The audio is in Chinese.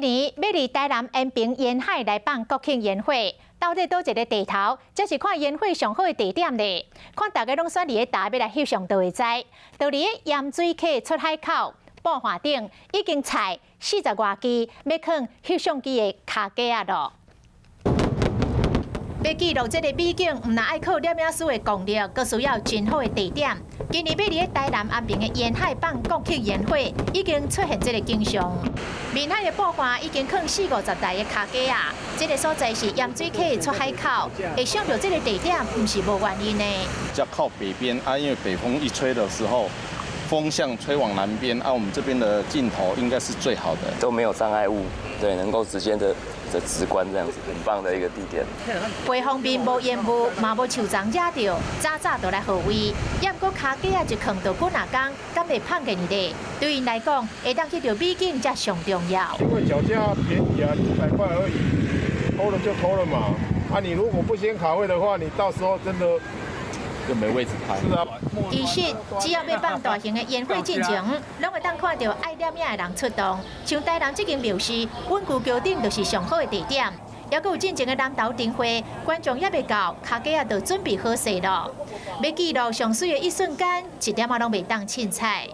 年要离台南延平沿海来办国庆烟火，到底倒一个地头，才是看烟火上好的地点呢？看大家拢选伫咧搭要来翕相，就会知。就伫咧盐水溪出海口半华顶，已经采40多支要放翕相机的卡架啊咯。 要记录这个美景，唔但爱靠摄影师的功力，更需要真好的地点。今年要伫台南安平的沿海办国庆烟火，已经出现这个景象。面海的半华已经放40-50台的卡架啊。这个所在是盐水溪出海口，会想到这个地点，唔是无原因的。比较靠北边啊，因为北风一吹的时候，风向吹往南边啊，我们这边的镜头应该是最好的，都没有障碍物，对，能够直接的直观这样子，很棒的一个地点。北方面无烟雾，嘛无树丛惹到，早就来护卫。要不过卡架啊，一扛到几哪工，敢会胖给你的。对因来讲，会当去到美景才上重要。因为脚架便宜啊，100块而已，偷了就偷了嘛。啊，你如果不先卡位的话，你到时候真的。 就没位置拍。是啊，其实只要要办大型的烟火进程，拢会当看到爱摄影的人出动。像台南这间庙是稳固桥顶，就是上好的地点。还有进前的南投灯会，观众也未到，卡架也就准备好势了。要记录上水的一瞬间，一点仔拢袂当凊彩。